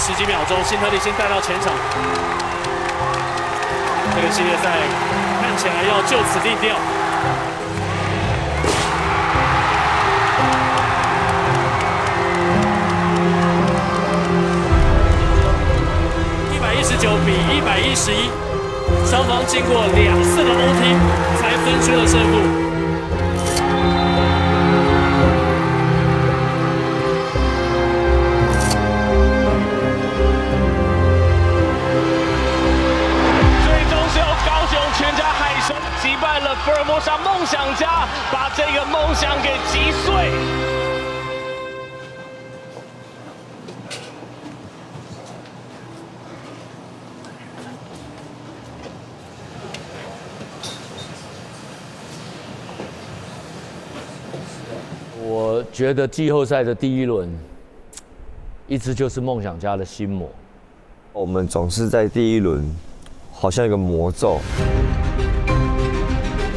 10几秒钟，辛特利先带到前场。这个系列赛看起来要就此定调。119比111，双方经过2次的 OT 才分出了胜负。最终是由高雄全家海神击败了福尔摩沙梦想家，把这个梦想给击碎。我觉得季后赛的第1轮，一直就是梦想家的心魔。我们总是在第1轮，好像一个魔咒，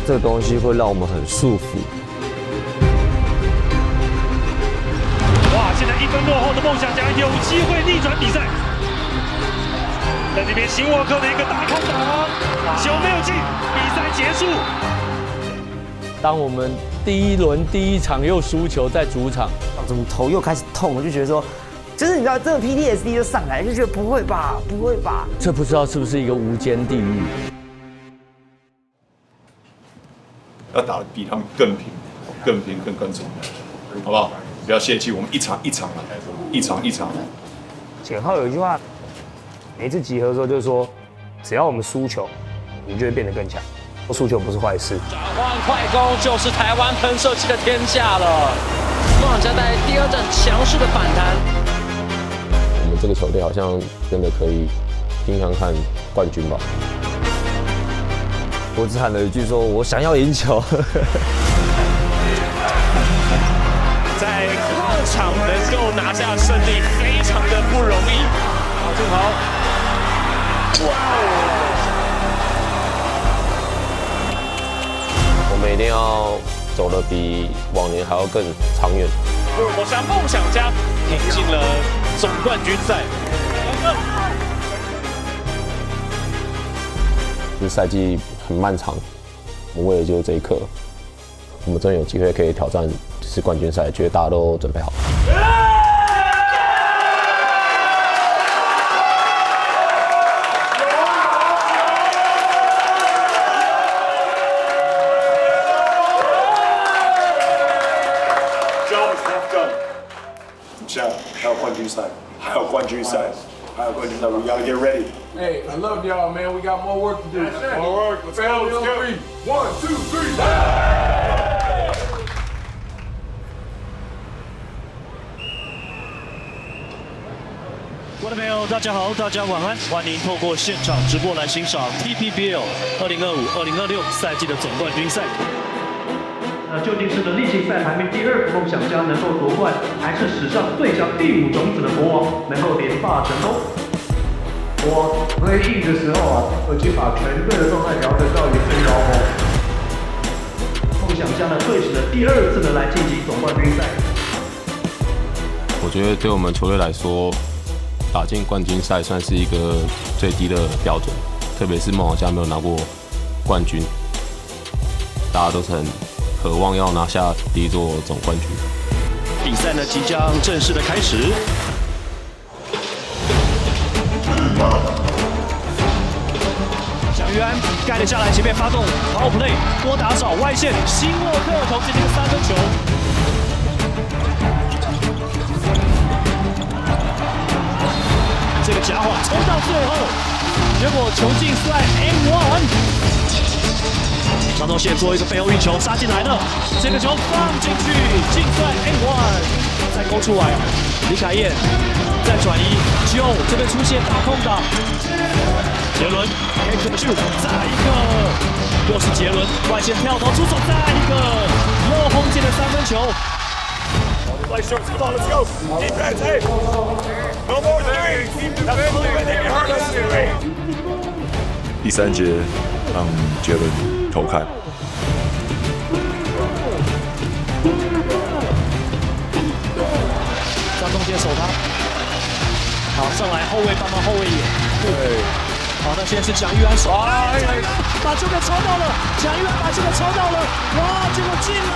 这个东西会让我们很束缚。哇！现在1分落后的梦想家有机会逆转比赛，在这边辛沃克的一个大空档，球没有进，比赛结束。当我们第1轮第1场又输球在主场，怎么头又开始痛？我就觉得说，就是你知道，这个 PTSD 就上来，就觉得不会吧，不会吧？这不知道是不是一个无间地狱？要打得比他们更拼、更拼、更准，好不好？不要泄气，我们一场一场来，一场一场来。简浩有一句话，每次集合的时候就是说，只要我们输球，我们就会变得更强。输球不是坏事。转换快攻就是台湾喷射器的天下了。梦想家在第2战强势的反弹。我们这个球队好像真的可以拼看看冠军吧。我只喊了一句说：“我想要赢球。”在客场能够拿下胜利，非常的不容易。好，正好。哇！我们一定要走得比往年还要更长远。福尔摩沙梦想家挺进了总冠军赛。这赛季很漫长，我们为的就是这一刻。我们真的有机会可以挑战就是冠军赛，觉得大家都准备好。还有冠军赛，还有冠军赛，还有冠军赛 ，We gotta get ready. Hey, I love y'all, man. We got more work to do. More work. Let's go. Let's go. 1, 2, 3. 观众朋友，大家好，大家晚安，欢迎透过现场直播来欣赏 TPBL 2025-2026赛季的总冠军赛。究竟是呢例行赛排名第2梦想家能够夺冠，还是史上最强第5种子的国王能够连霸成功？我回应的时候啊，我已经把全队的状态调整到一个最高峰。梦想家呢队史的第2次的来晋级总冠军赛。我觉得对我们球队来说，打进冠军赛算是一个最低的标准，特别是梦想家没有拿过冠军，大家都是很渴望要拿下第1座总冠军。比赛呢即将正式的开始。小鱼安盖了下来，前面发动 power play， 多打少外线，辛沃克投进这个3分球。这个假晃冲到最后，结果球进算 M1。张宗宪做一个背后运球杀进来了，这个球放进去，净算 M1， 再勾出来，李凯燕再转移，就这边出现大空档，杰伦 catch the shoot， 再一个，又是杰伦外线跳投出手，再一个，又轰进了3分球。Let's go. Defense, hey. No more three. Keep defending. They hurt us. 第3节让杰伦投开。张宗宪守他，好，上来后卫帮忙后卫也。对。好，那现在是蒋玉安手，蒋玉安把球给抄到了，蒋玉安把球给抄到了，哇，结果进了。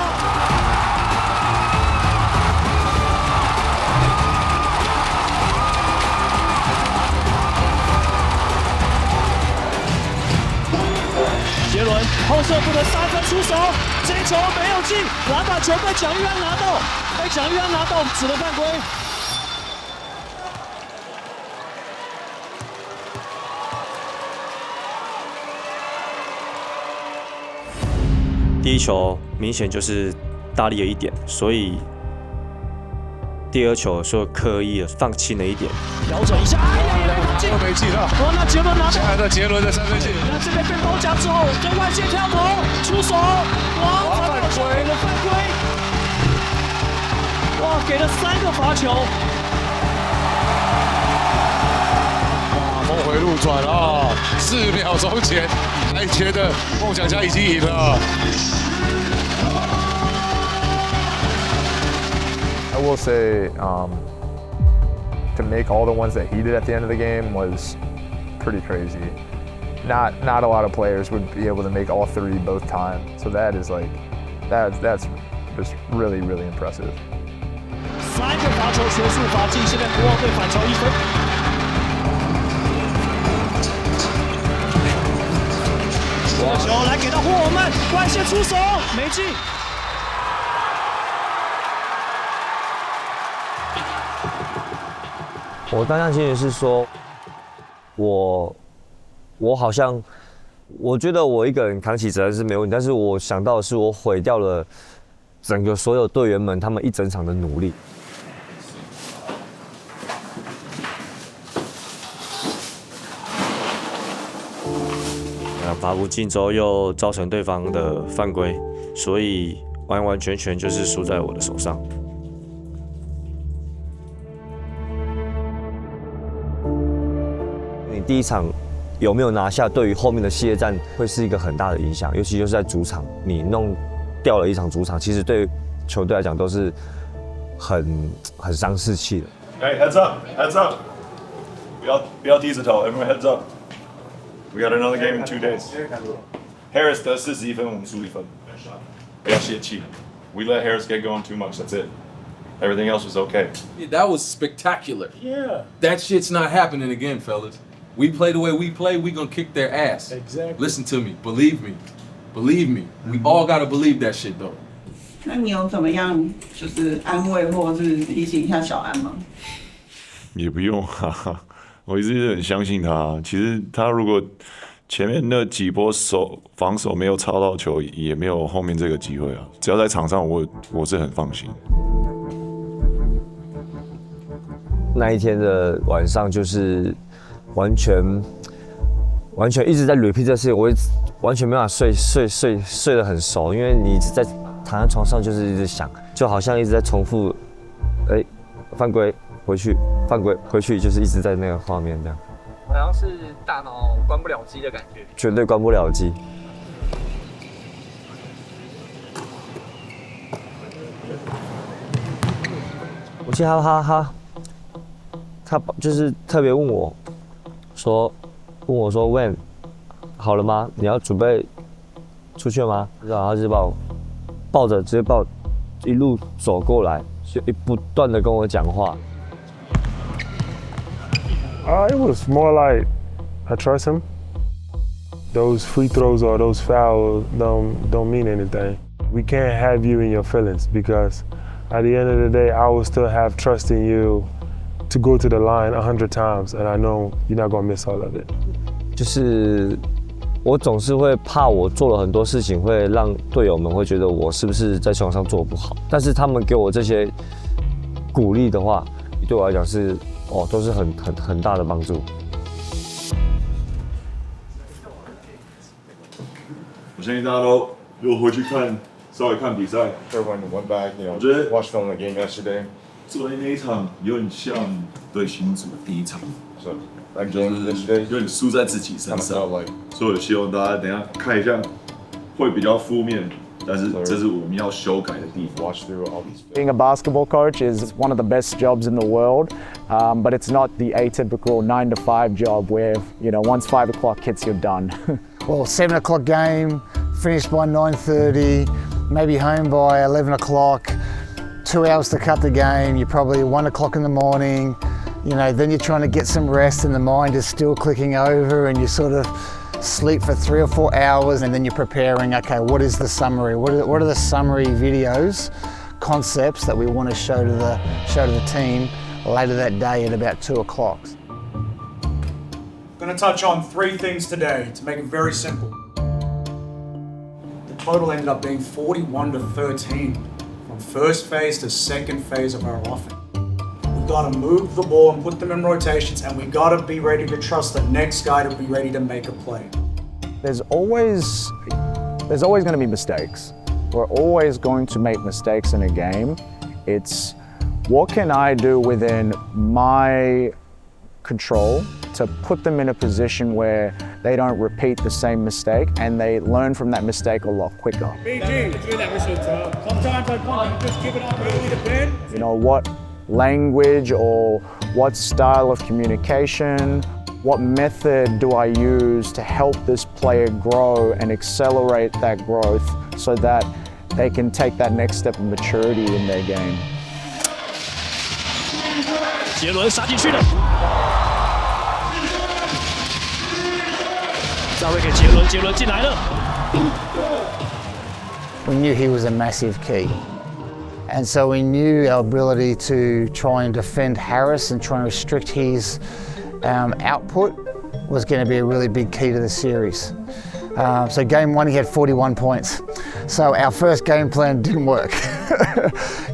杰伦后撤步的三分出手，这一球没有进，篮板球被蒋玉安拿到，被蒋玉安拿到，只能犯规。第一球明显就是大力了一点，所以第二球说刻意的放轻了一点，调整一下，哎呀，也没投进，没进了。哇，那杰伦拿现在的杰伦的三分线，那这边被包夹之后，跟外线跳投出手，哇，犯规了，犯规！哇，给了3个罚球。哇，峰回路转啊！4秒钟前还觉得梦想家已经赢了。I will say, to make all the ones that he did at the end of the game was pretty crazy. Not a lot of players would be able to make all 3 both times. So that is like, that's just really, really impressive. 3个罚球球数罚进，现在国王队反超1分。这个球来给到霍尔曼，外线出手没进。我当下心里是说，我好像，我觉得我一个人扛起责任是没问题，但是我想到的是我毁掉了整个所有队员们他们一整场的努力。罚不进之后又造成对方的犯规，所以完完全全就是输在我的手上。你第一场有没有拿下，对于后面的系列战会是一个很大的影响，尤其就是在主场，你弄掉了一场主场，其实对球队来讲都是很伤士气的。Hey, heads up, heads up！ 不要低着头 ，everyone heads up。We got another game in 2 days. Harris 得41分，我们输1分。不要泄气。We let Harris get going too much. That's it. Everything else was okay. Yeah, that was spectacular. Yeah. That shit's not happening again, fellas. We play the way we play, we gonna kick their ass. Exactly. Listen to me. Believe me. Believe me. We all gotta believe that shit, though. 那你有怎么样就是安慰或是提醒一下小安吗？也不用啊。我一直很相信他。其实他如果前面那几波防守没有抄到球，也没有后面这个机会啊。只要在场上我是很放心。那一天的晚上就是完全一直在 repeat 这事情，我完全没办法睡得很熟，因为你一直在躺在床上就是一直想，就好像一直在重复，犯规。回去犯规，回去就是一直在那个画面这样，好像是大脑关不了机的感觉，绝对关不了机。我记得他就是特别问我说 ，When 好了吗？你要准备出去了吗？然后他就把我抱着，直接抱一路走过来，就不断的跟我讲话。It was more like I trust him. Those free throws or those fouls don't mean anything. We can't have you in your feelings because at the end of the day, I will still have trust in you to go to the line 100 times, and I know you're not gonna miss all of it. 就是我总是会怕我做了很多事情会让队友们会觉得我是不是在球场上做不好，但是他们给我这些鼓励的话，对我来讲是都是很大的帮助。我相信大家都如果回去稍微看比赛。Everyone went back, 我觉得 watched film of the game yesterday. 昨天那一场有点像对新竹的第一场， So that game yesterday, 有点输在自己身上，所以我希望大家等一下看一下，会比较负面，但是这是我们要修改的地方。 Watch through all these. Being a basketball coach is one of the best jobs in the world, but it's not the atypical 9 to 5 job where, you know, once 5 o'clock hits, you're done. Well, 7 o'clock game, finished by 9:30, maybe home by 11 o'clock, 2 hours to cut the game, you're probably 1 o'clock in the morning, you know, then you're trying to get some rest and the mind is still clicking over and you sort of sleep for 3 or 4 hours and then you're preparing, okay, what is the summary? What are the summary videos, concepts that we want to show to the team later that day at about 2 o'clock? Going to touch on 3 things today to make it very simple. The total ended up being 41-13 from first phase to second phase of our offense. We got to move the ball and put them in rotations, and we got to be ready to trust the next guy to be ready to make a play. There's always going to be mistakes. We're always going to make mistakes in a game. It's what can I do within my control to put them in a position where they don't repeat the same mistake and they learn from that mistake a lot quicker. You know, what language or what style of communication, what method do I use to help this player grow and accelerate that growth so that they can take that next step of maturity in their game. 杰伦杀进去了，再位给杰伦，杰伦进来了。 We knew he was a massive key. And so we knew our ability to try and defend Harris and try and restrict his output was going to be a really big key to the series. So game 1 he had 41 points. So our first game plan didn't work.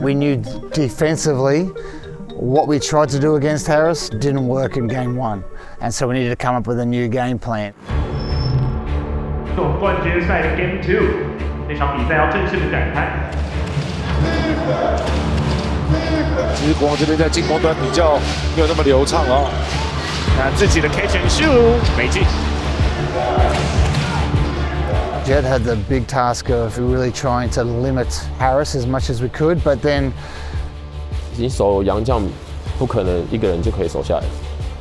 We knew defensively what we tried to do against Harris didn't work in game 1. And so we needed to come up with a new game plan. 总冠军赛 Game 2， 那场比赛要正式的展开。其实国王这边在进攻端比较没有那么流畅哦。那自己的 catch and shoot 没进。Jed had the big task of really trying to limit Harris as much as we could, but then 你守洋将不可能一个人就可以守下来，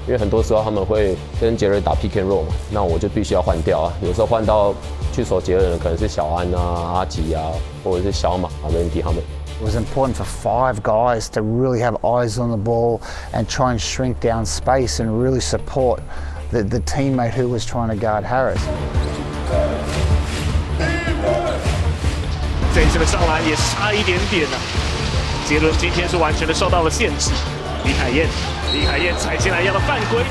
因为很多时候他们会跟杰瑞打 pick and roll 嘛，那我就必须要换掉啊。有时候换到去守杰瑞的可能是小安啊、阿吉啊，或者是小马、Randy 他们。It was important for 5 guys to really have eyes on the ball and try and shrink down space and really support the teammate who was trying to guard Harris. 这一次的上篮也差一点点啊。杰伦今天是完全的受到了限制。李海燕踩进来要的犯规。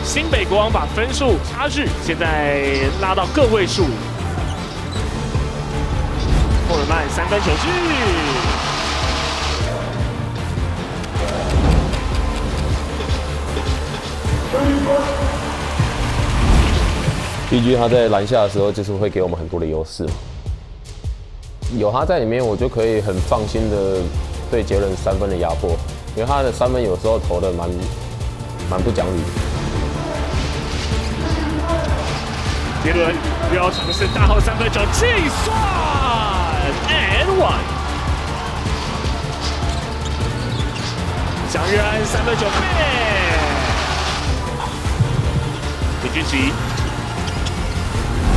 新北国王把分数差距现在拉到个位数。霍尔曼3分球去。PG 他在篮下的时候，就是会给我们很多的优势。有他在里面，我就可以很放心的对杰伦3分的压迫，因为他的3分有时候投的蛮不讲理的。杰伦又要尝试大号3分球计算 ，and one。蒋玉安3分球背，林俊琪。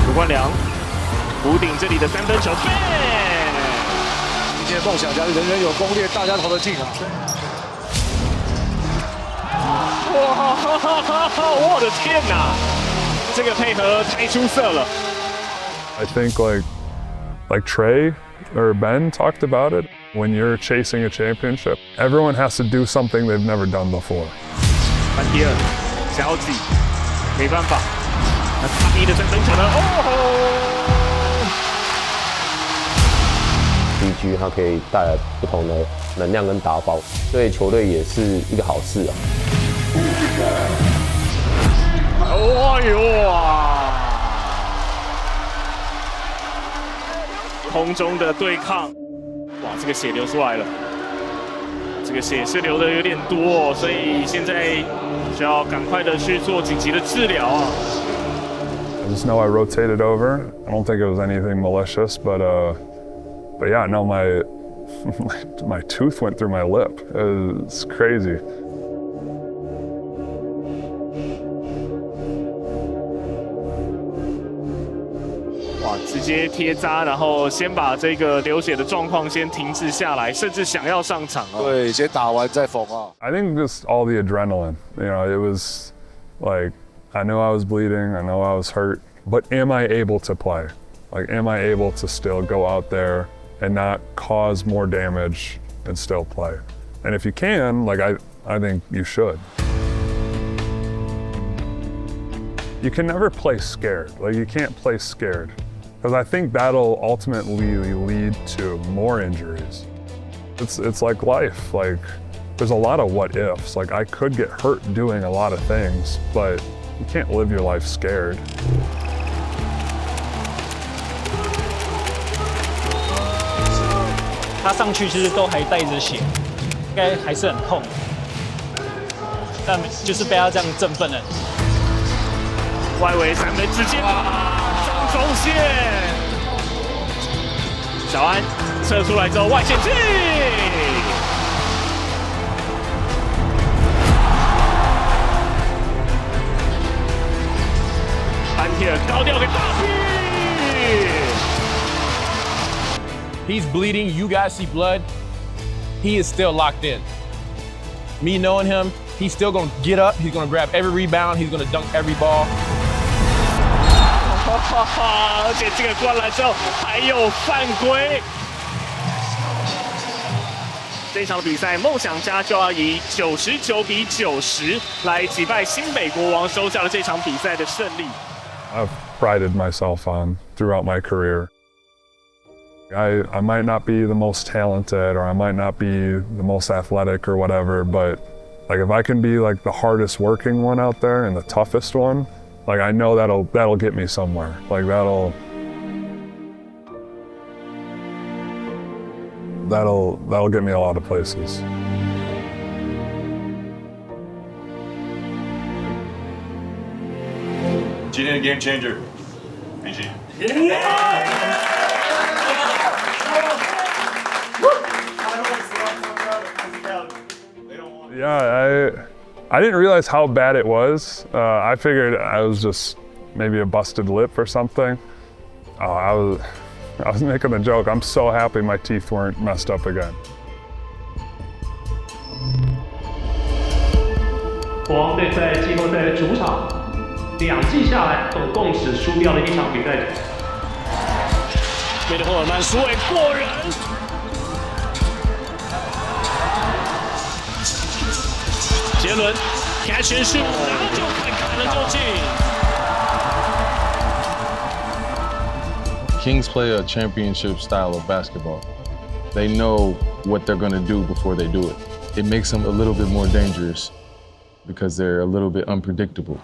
卢冠良，弧顶这里的3分球背。今天梦想家人人有攻略，大家投得进啊！哇，我的天哪，这个配合太出色了。I think like Trey or Ben talked about it. When you're chasing a championship, everyone has to do something they've never done before. 班迪尔，小几，没办法。那大一的3分球呢？哦 PG 它可以带来不同的能量跟打法，对球队也是一个好事啊。哦呦哇！空中的对抗，哇，这个血流出来了，这个血是流的有点多，所以现在需要赶快的去做紧急的治疗啊。I just know I rotated over. I don't think it was anything malicious, but yeah, no, my tooth went through my lip. It's crazy. 直接贴扎，然后先把这个流血的状况先停止下来，甚至想要上场哦。对，先打完再缝啊。I think just all the adrenaline. You know, it was like I knew I was bleeding, I know I was hurt, but am I able to play? Like, am I able to still go out there and not cause more damage and still play? And if you can, like I think you should. You can never play scared. Like, you can't play scared. Because I think that'll ultimately lead to more injuries. It's like life. Like, there's a lot of what ifs. Like, I could get hurt doing a lot of things, but you can't live your life scared. 他上去其实都还带着血，应该还是很痛，但就是被他这样振奋了。外围三分直接中中线，小安射出来之后外线进，安铁尔高调给大屁。 He's bleeding. You guys see blood. He is still locked in. Me knowing him, he's still gonna get up. He's gonna grab every rebound. He's gonna dunk every ball. 而且这个灌篮之后还有犯规。这场比赛，梦想家就要以99比90来击败新北国王，收下了这场比赛的胜利。I've prided myself on throughout my career. I might not be the most talented or I might not be the most athletic or whatever, but like if I can be like the hardest working one out there and the toughest one, like I know that'll get me somewhere. Like that'll get me a lot of places. Gina game changer. BG. Yeah, I didn't realize how bad it was. I figured I was just maybe a busted lip or something. I was making a joke. I'm so happy my teeth weren't messed up again. 国王队在季后赛的主场2季下来，总共只输掉了1场比赛。梅德霍尔曼苏伟过人。 杰伦 catch and shoot， 然后就砍了就进。Kings play a championship style of basketball. They know what they're going to do before they do it. It makes them a little bit more dangerous because they're a little bit unpredictable.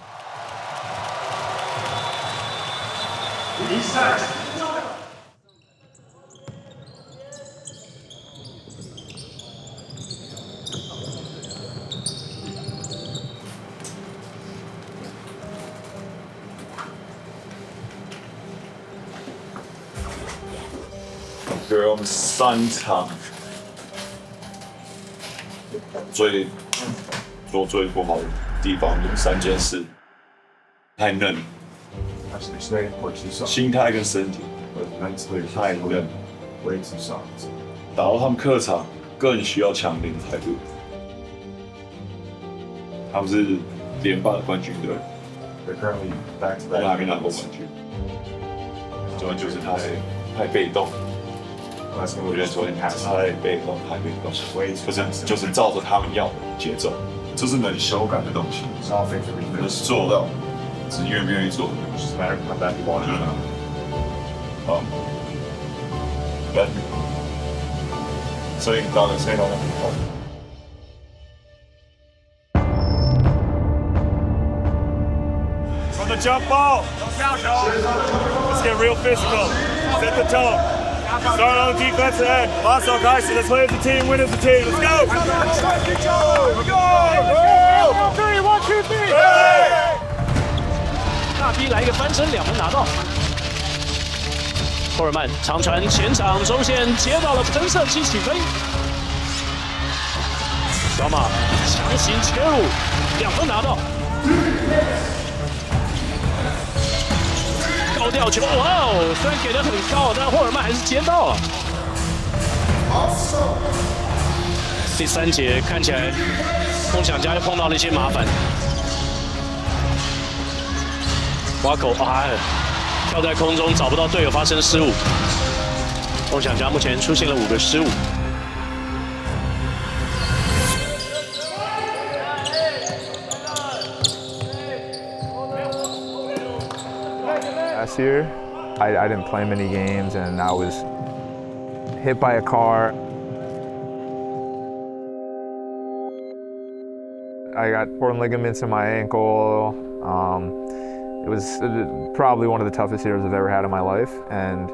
Girl， 我们3场做最不好的地方有3件事：太嫩，心态跟身体太嫩，打到他们客场更需要强烈的态度。他们是连霸的冠军队，我们还没拿过冠军，主要就是太被动。 我觉得昨天太被动，就是照着他们要的节奏，这是能修改的东西，能做到，只是愿不愿意做。所以当然谁都能好。 From the jump ball, let's get real physical. Set the tone. Start on the defensive end. Lasso Carson, let's play as a team, win as a team. Let's go! Let's go! 1, 2, 3! 大 B 来一个翻身，2分拿到。霍尔曼长传前场中线接到了喷射机起飞，小马强行切入，2分拿到。高吊球，哇哦！虽然给的很高，但霍尔曼还是接到了。第3节看起来梦想家又碰到了一些麻烦。挖口跳在空中找不到队友，发生失误。梦想家目前出现了5个失误。Last year, I didn't play many games, and I was hit by a car. I got torn ligaments in my ankle. It was probably one of the toughest years I've ever had in my life, and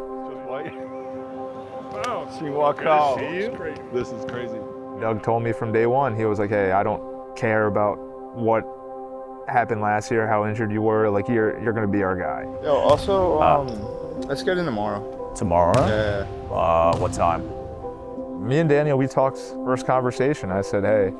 Wow, she walked out. This is crazy. Doug told me from day one, he was like, hey, I don't care about what happened last year, how injured you were, like you're gonna be our guy. Yo, also, let's get in tomorrow. Tomorrow? Yeah. What time? Me and Daniel, we talked first conversation. I said, hey,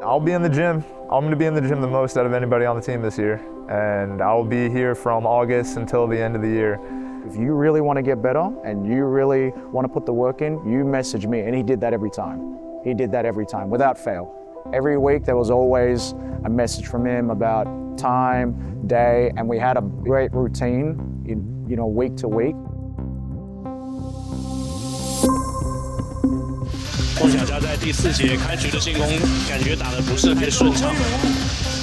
I'll be in the gym. I'm gonna be in the gym the most out of anybody on the team this year. And I'll be here from August until the end of the year. If you really want to get better and you really want to put the work in, you message me. And he did that every time. He did that every time, without fail. Every week there was always a message from him about time, day, and we had a great routine, week to week. 梦想家在第4节开局的进攻感觉打得不是太顺畅，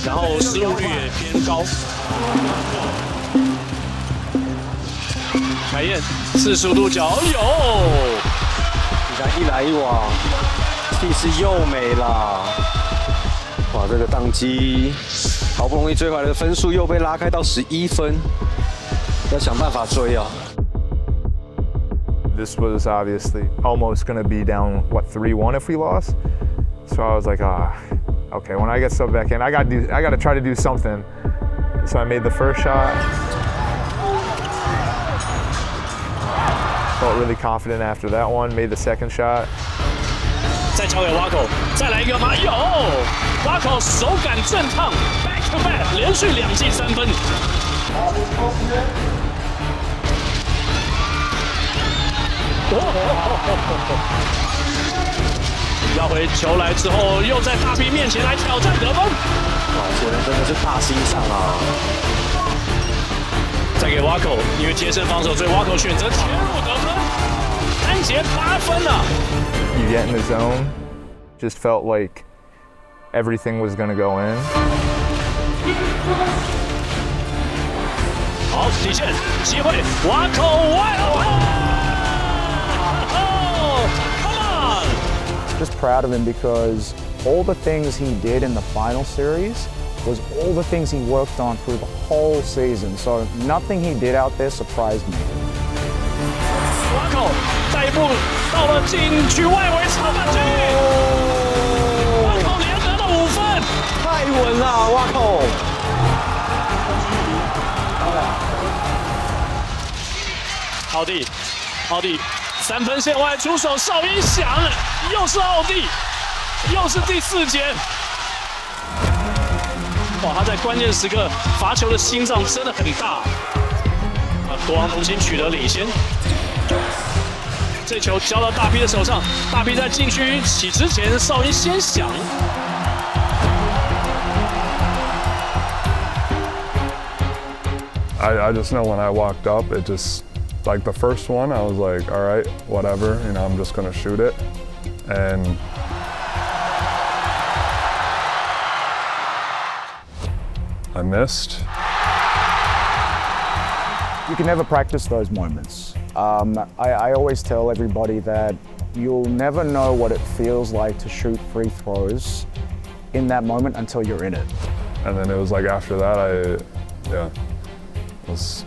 然后失误率也偏高。凯燕45度角有，你看一来一往，气势又没了。哇，这个宕机，好不容易追回来的分数又被拉开到11分，要想办法追啊。This was obviously almost going to be down, 3-1 if we lost. So I was like, okay, when I get subbed back in, I got to try to do something. So I made the first shot. Felt really confident after that one, made the second shot. 再交给挖口，再来一个吗？有，挖口手感正烫 ，back to back， 连续2记3分。要回球来之后，又在大 B 面前来挑战得分。哇，这人真的是大心脏啊！再给挖口，因为贴身防守，所以挖口选择切入得分，3节8分了。You get in the zone, just felt like everything was going to go in. 好，底线机会，挖口外。Just proud of him because all the things he did in the final series was all the things he worked on through the whole season. So nothing he did out there surprised me. 挖口带一步到了禁区外围超半区，挖口连得了5分，太稳了，挖口。奥蒂3分线外出手，哨音响，又是奥蒂，又是第4节。哇，他在关键时刻罚球的心脏真的很大。国王重新取得领先，这球交到大 B 的手上，大 B 在禁区起之前，哨音先响。I just know when I walked up, it just, like the first one, I was like, all right, whatever, I'm just gonna shoot it. And I missed. You can never practice those moments. I always tell everybody that you'll never know what it feels like to shoot free throws in that moment until you're in it. And then it was like after that, I was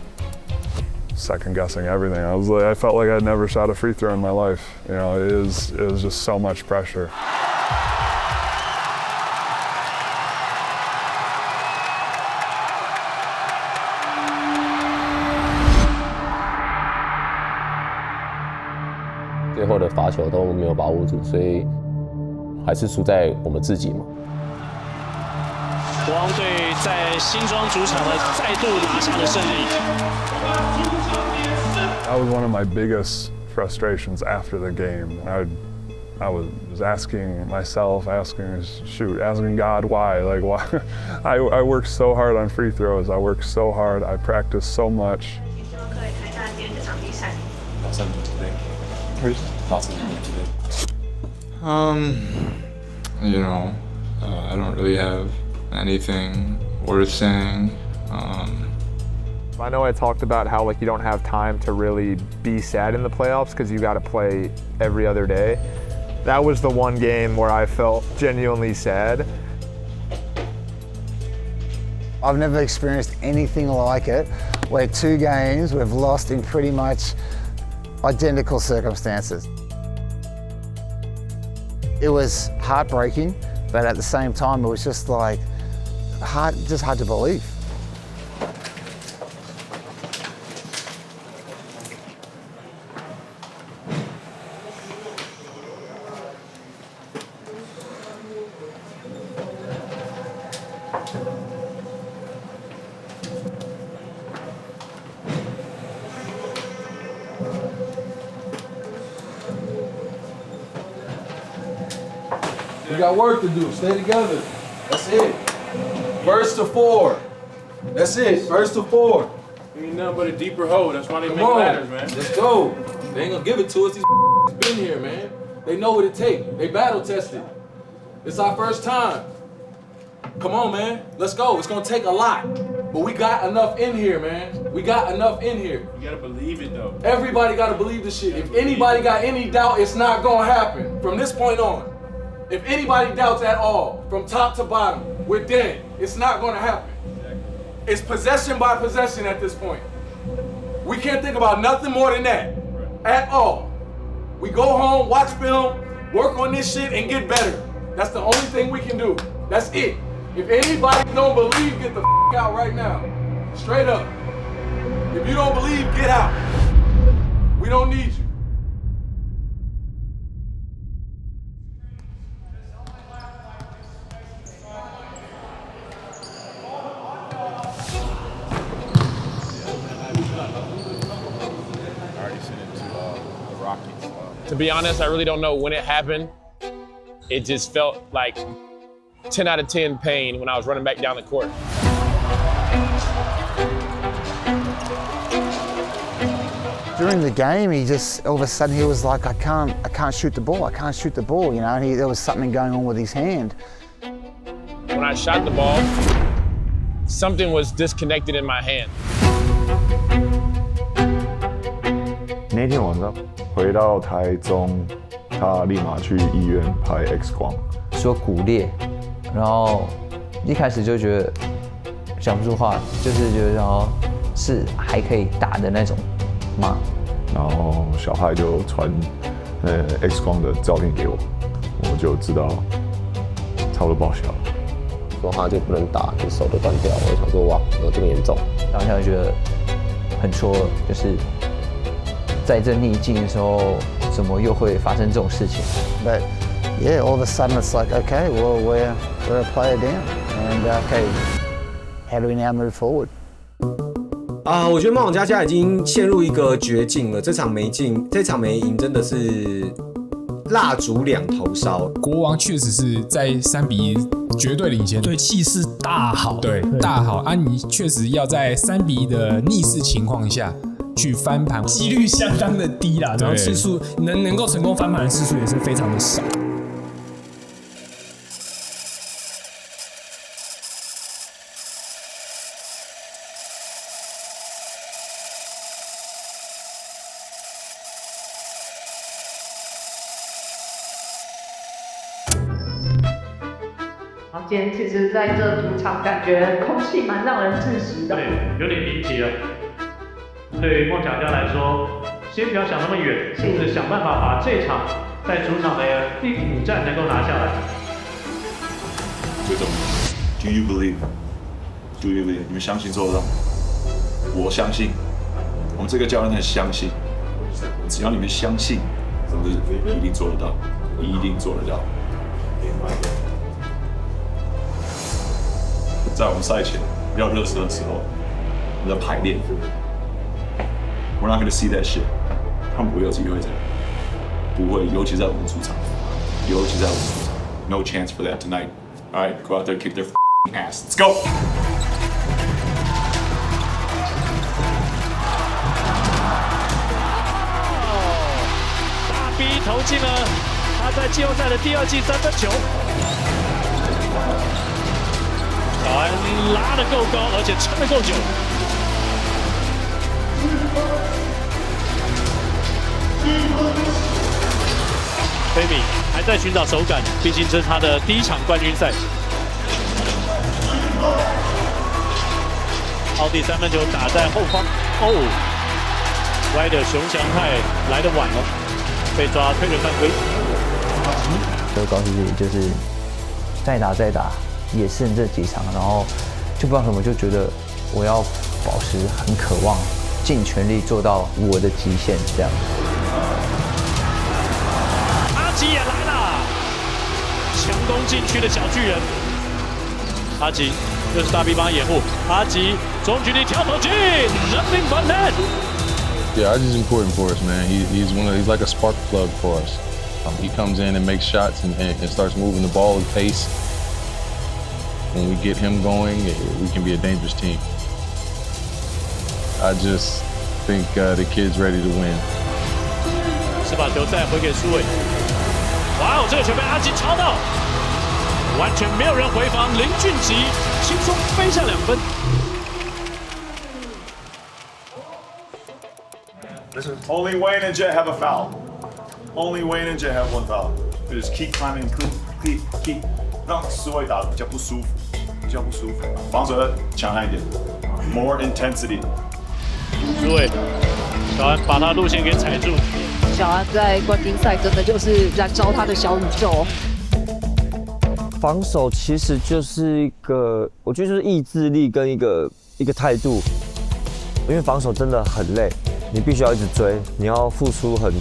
second guessing everything. I felt like I'd never shot a free throw in my life. It was just so much pressure. 后的罚球都没有把握住，所以还是输在我们自己嘛。国王队在新庄主场呢再度拿下了胜利。That was one of my biggest frustrations after the game. I was asking myself, asking God why. Like why? I worked so hard on free throws. I worked so hard. I practiced so much. You know, I don't really have anything worth saying. I know I talked about how like you don't have time to really be sad in the playoffs because you got to play every other day. That was the one game where I felt genuinely sad. I've never experienced anything like it, where 2 games we've lost in pretty much identical circumstances. It was heartbreaking, but at the same time it was just like hard to believe. We got work to do. Stay together. That's it. First to 4. That's it. First to 4. Ain't nothing but a deeper hole. That's why they Come make on. ladders, man. Let's go. They ain't gonna give it to us. These been here, man. They know what it takes. They battle tested. It's our first time. Come on, man. Let's go. It's gonna take a lot. But we got enough in here, man. We got enough in here. You gotta believe it, though. Everybody gotta believe this shit. If anybody got any doubt, it's not gonna happen from this point on. If anybody doubts at all, from top to bottom, we're dead. It's not gonna happen. It's possession by possession at this point. We can't think about nothing more than that, at all. We go home, watch film, work on this shit, and get better. That's the only thing we can do. That's it. If anybody don't believe, get the out right now. Straight up. If you don't believe, get out. We don't need you. To be honest, I really don't know when it happened. It just felt like 10 out of 10 pain when I was running back down the court. During the game, he just all of a sudden he was like, I can't shoot the ball. I can't shoot the ball. You know, and there was something going on with his hand. When I shot the ball, something was disconnected in my hand. 那天晚上回到台中，他立马去医院拍 X 光，说骨裂，然后一开始就觉得讲不出话，就是觉得说是还可以打的那种吗？然后小孩就传X 光的照片给我，我就知道差不多报销了。说他就不能打，就手都断掉。我就想说哇，有这么严重？当下就觉得很错愕，就是在这逆境的时候，怎么又会发生这种事情 But yeah, all of a sudden it's like, okay, well we're a player down, and okay, how do we now move forward? 我觉得梦想家已经陷入一个绝境了。这场没赢，真的是蜡烛两头烧。国王确实是在3-1绝对领先，对，气势大好，对，大好啊！你确实要在3-1的逆势情况下去翻盘，几率相当的低啦，然后次数能够成功翻盘的次数也是非常的少。今天其实在这赌场感觉空气蛮让人窒息的，对，有点离奇了。对于梦想家来说，先不要想那么远，是想办法把这场在主场的第5战能够拿下来。最重要 ，Do you believe？ Do you believe？ 你们相信做得到？我相信，我们这个教练很相信。只要你们相信，总之你一定做得到，你一定做得到。在我们赛前要热身的时候，我们在排练 ，We're not gonna see that shit。他们不会有机会这样，不会，尤其在我们主场，尤其在我们主场 ，No chance for that tonight. All right, go out there, kick their ass. Let's go. 大 B 投进了他在季后赛的第2记3分球。小安拉得够高，而且撑得够久。菲米还在寻找手感，毕竟这是他的第1场冠军赛。奥蒂3分球打在后方，歪的熊祥泰来得晚了，被抓推人犯规。就告诉自己，就是再打也剩这几场，然后就不知道什么，就觉得我要保持很渴望，尽全力做到我的极限，这样。阿吉也来了，强攻禁区的小巨人，阿吉又是大 B 帮他掩护，阿吉中距离跳投进，人命反弹。Yeah, Aji's important for us, man. He's like a spark plug for us. He comes in and makes shots and starts moving the ball with pace. When we get him going, we can be a dangerous team. I just think the kid's ready to win. 是把球再回给苏伟。哇哦，这个球被阿吉抄到，完全没有人回防，林俊吉轻松飞下2分。Only Wayne and Jet have a foul. Only Wayne and Jet have 1 foul. Just keep climbing, keep 让苏伟打得比较不舒服，防守要强悍一点 ，more intensity。苏伟，小安把他路线给踩住。小安在冠军赛真的就是燃烧他的小宇宙。防守其实就是一个，我觉得就是意志力跟一个态度，因为防守真的很累。你必须要一直追，你要付出很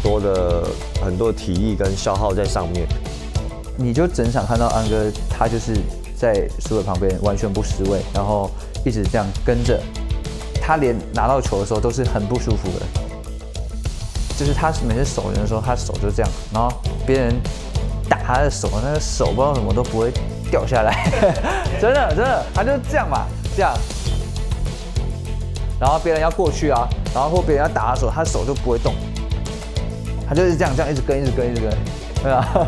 多体力跟消耗在上面。你就整场看到安哥，他就是在苏伟旁边完全不失位，然后一直这样跟着。他连拿到球的时候都是很不舒服的，就是他每次守人的时候，他手就这样，然后别人打他的手，那个手不知道什么都不会掉下来，真的，他就这样嘛，这样。然后别人要过去啊，然后或别人要打的时候，他手就不会动，他就是这样一直跟，对啊，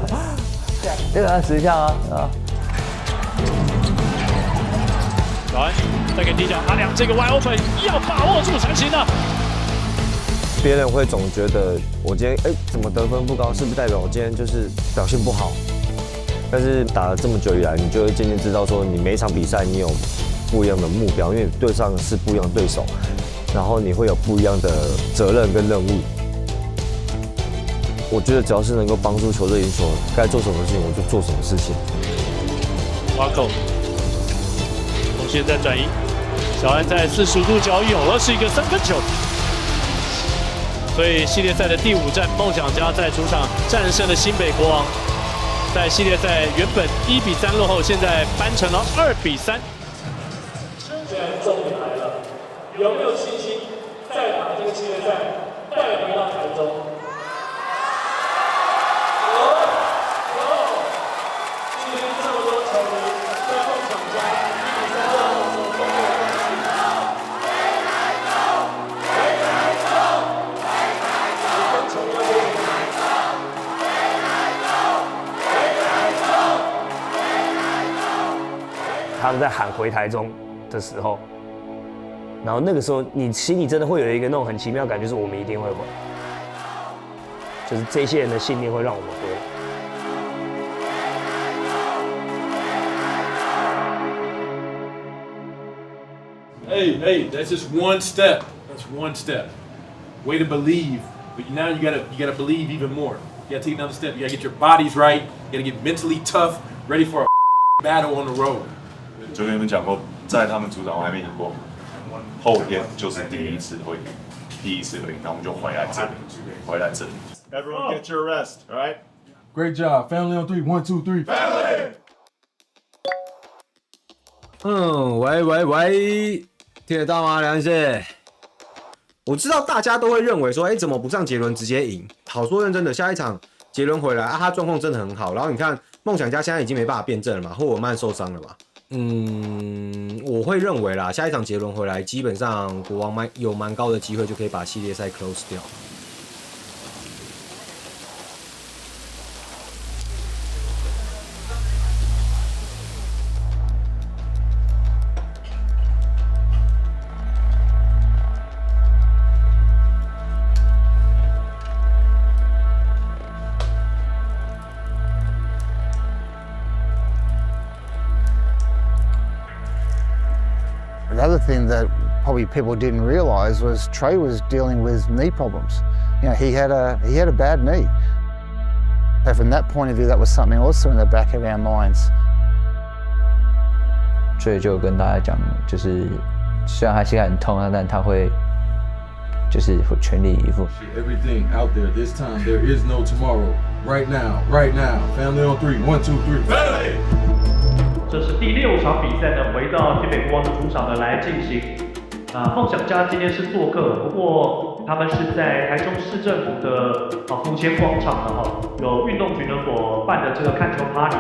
这个实像啊。小安再给底角阿良这个 wide open， 要把握住才行啊。别人会总觉得我今天怎么得分不高，是不是代表我今天就是表现不好？但是打了这么久以来，你就会渐渐知道说，你每一场比赛你有不一样的目标，因为你对上是不一样的对手，然后你会有不一样的责任跟任务。我觉得只要是能够帮助球队赢球，该做什么事情我就做什么事情。挖口，从现在转移，小安在45度角有了是一个3分球，所以系列赛的第5战，梦想家在主场战胜了新北国王，在系列赛原本1比3落后，现在扳成了2比3。现在重点来了，有没有信心再把这个系列赛带回到台中？今天这么多球迷在梦想家1比3落后的时候都没有关系。他们在喊回台中的时候，然后那个时候你心里真的会有一个那种很奇妙的感觉，就是我们一定会回，就是这些人的信念会让我们回来。Hey, that's just one step. That's one step. Way to believe, but now you gotta believe even more. You gotta take another step. You gotta get your bodies right. You gotta get mentally tough, ready for a battle on the road. 就跟你们讲过，在他们主场我还没赢过，后天就是第一次会赢，第一次而已，那我们就回来这里。Everyone get your rest, all right? Great job. Family on 3. 1, 2, 3. Family! 喂，听得到吗，梁先生？我知道大家都会认为说，怎么不上杰伦直接赢？好说认真的，下一场杰伦回来啊，他状况真的很好。然后你看梦想家现在已经没办法辩证了嘛，霍尔曼受伤了嘛。我会认为啦，下一场杰伦回来，基本上国王有蛮高的机会就可以把系列赛 close 掉。The other thing that probably people didn't realise was Trey was dealing with knee problems. You know, he had a bad knee. So from that point of view, that was something also in the back of our minds. 所以就跟大家讲，就是虽然他膝盖很痛，但他会就是全力以赴。 Everything out there this time. There is no tomorrow. Right now. Family on 3. 1, 2, 3. Family. 这是第6场比赛呢，回到台北国王的主场呢来进行。梦想家今天是做客，不过他们是在台中市政府的府前广场的有运动局呢所办的这个看球 party。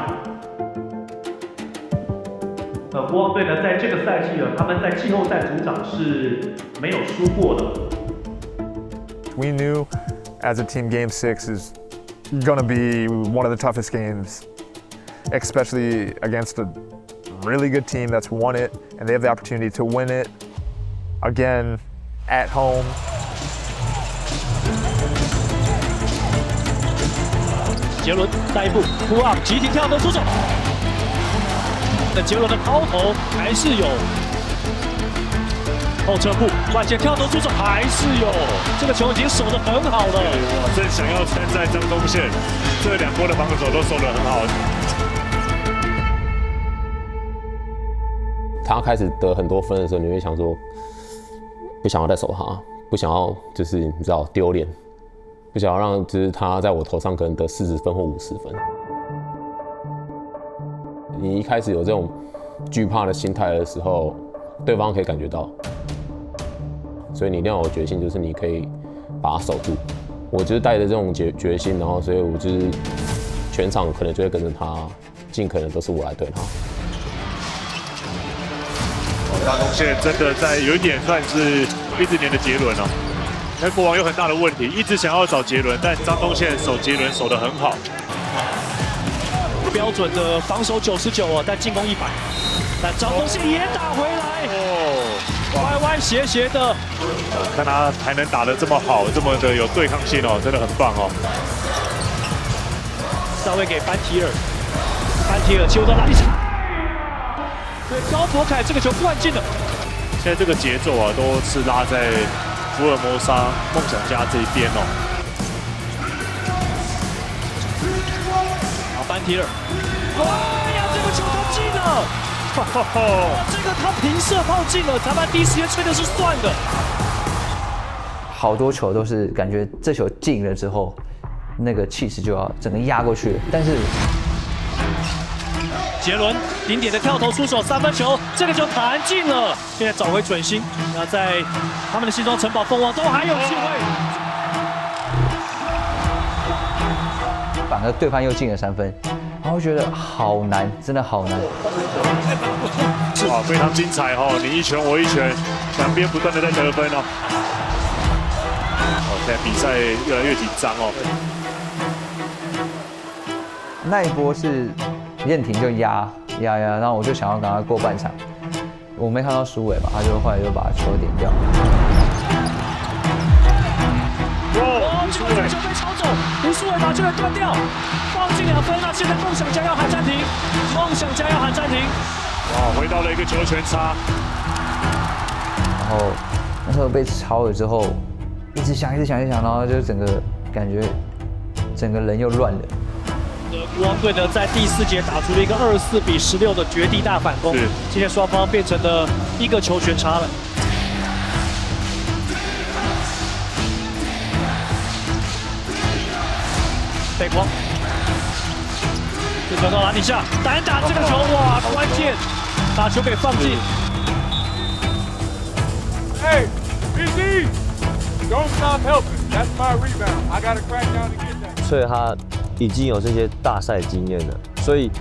国王队呢在这个赛季他们在季后赛主场是没有输过的。We knew as a team Game 6 is going to be one of the toughest games, especially against a really good team that's won it, and they have the opportunity to win it again at home. 杰伦带一步 pull up 急停跳投出手，但杰伦的抛投还是有。后撤步外线跳投出手还是有，这个球已经守得很好了。我正想要称赞张宗宪，这2波的防守都守得很好。他开始得很多分的时候，你会想说，不想要再守他，不想要就是你知道丢脸，不想要让就是他在我头上可能得40分或50分。你一开始有这种惧怕的心态的时候，对方可以感觉到，所以你一定要有决心，就是你可以把他守住。我就是带着这种决心，然后所以我就是全场可能就会跟着他，尽可能都是我来对他。张宗宪真的在有一点算是一直黏着杰伦哦。那国王有很大的问题，一直想要找杰伦，但张宗宪守杰伦守得很好。标准的防守99但进攻100，但张宗宪也打回来，歪歪斜斜的，看他还能打得这么好，这么的有对抗性哦，真的很棒哦。上位给班提尔，班提尔球到哪里？对，高博凯这个球灌进了。现在这个节奏啊，都是拉在福尔摩沙梦想家这一边哦。好，班提尔，哇呀，这个球他进了！这个他平射炮进了，裁判第一时间吹的是算的。好多球都是感觉这球进了之后，那个气势就要整个压过去了，但是。杰伦顶点的跳投出手3分球，这个球弹进了，现在找回准心。那在他们的心中，城堡凤凰都还有机会。反而对方又进了3分，然后觉得好难，真的好难。哇，非常精彩哦！你一拳我一拳，两边不断的在得分哦。现在比赛越来越紧张哦。那一波是。燕婷就压，然后我就想要赶快过半场，我没看到苏伟嘛，他就后来就把球点掉。哇！这个球被抄走，林书伟把球给断掉，放进2分，那现在梦想家要喊暂停，梦想家要喊暂停。哇！回到了一个球权差。然后那时候被抄了之后，一直想，然后就整个感觉整个人又乱了。国王队呢，在第4节打出了一个24比16的绝地大反攻，今天双方变成了1个球权差了。背光，这球到篮底下，单打这个球，哇，关键，把球给放进。Hey, BC, don't stop helping. That's my rebound. I gotta crack down to get that. 所以他已经有这些大赛经验了，所以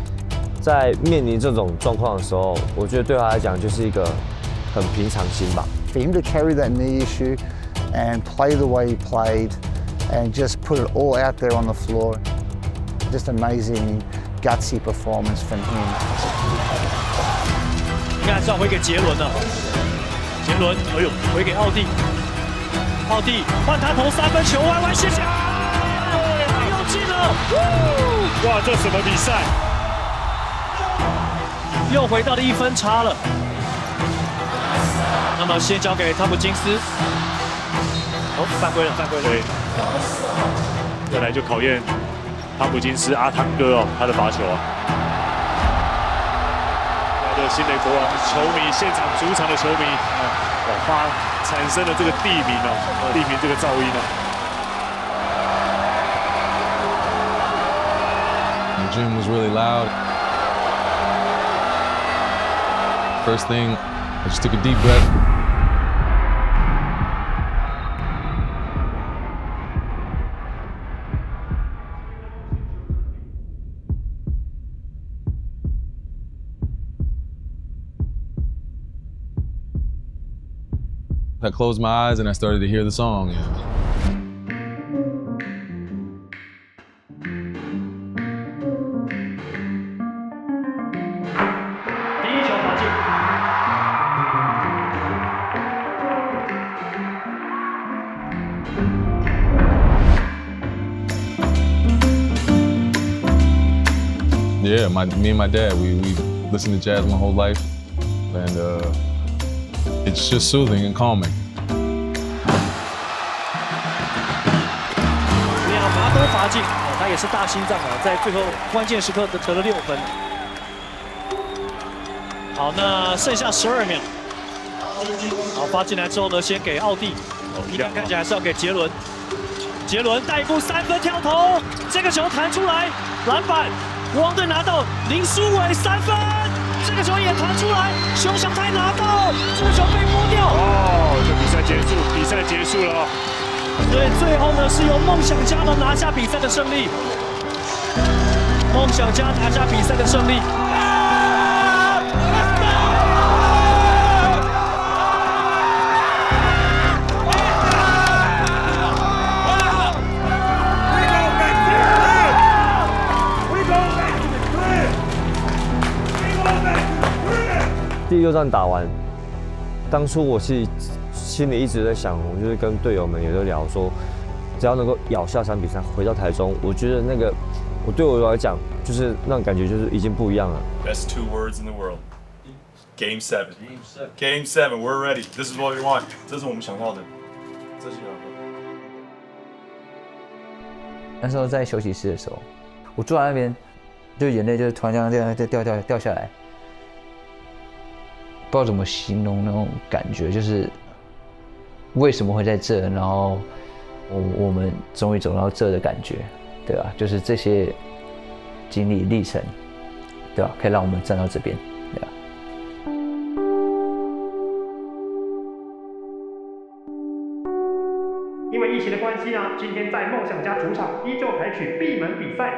在面临这种状况的时候，我觉得对他来讲就是一个很平常心吧。For him to carry that knee issue and play the way he played and just put it all out there on the floor, just amazing, gutsy performance from him. 应该还是要回给杰伦的。杰伦，哎呦，回给奥蒂，奥蒂换他投3分球，歪歪斜斜，又进了！哇，这什么比赛？又回到了1分差了。那么先交给汤普金斯，哦，犯规了，犯规了。对，再来就考验汤普金斯阿汤哥哦，他的罚球啊。来的新雷国王球迷，现场主场的球迷，产生了这个地名哦，地名这个噪音哦。The gym was really loud. First thing, I just took a deep breath. I closed my eyes and I started to hear the song. Yeah, me and my dad, we listened to jazz my whole life, and it's just soothing and calming. 2罚都罚进，他也是大心脏啊，在最后关键时刻得了6分。好，那剩下12秒。好，发进来之后呢，先给奥蒂，应该看起来还是要给杰伦。杰伦带一步3分跳投，这个球弹出来，篮板。国王队拿到，林书伟3分，这个球也弹出来，熊祥泰拿到，这个球被摸掉。哦，这比赛结束，比赛结束了哦。所以最后呢，是由梦想家呢拿下比赛的胜利。梦想家拿下比赛的胜利。第6战打完，当初我是心里一直在想，我就是跟队友们也都聊说，只要能够咬下3比3回到台中，我觉得那个对我来讲，就是那种感觉就是已经不一样了。Best 2 words in the world. Game 7. Game 7. We're ready. This is what we want. 这是我们想要的。这是那时候在休息室的时候，我坐在那边，就眼泪就突然这样掉下来。不知道怎么形容那种感觉，就是为什么会在这，然后我们终于走到这的感觉，对吧？就是这些经历历程，对吧？可以让我们站到这边，对吧？因为疫情的关系呢，今天在梦想家主场依旧采取闭门比赛。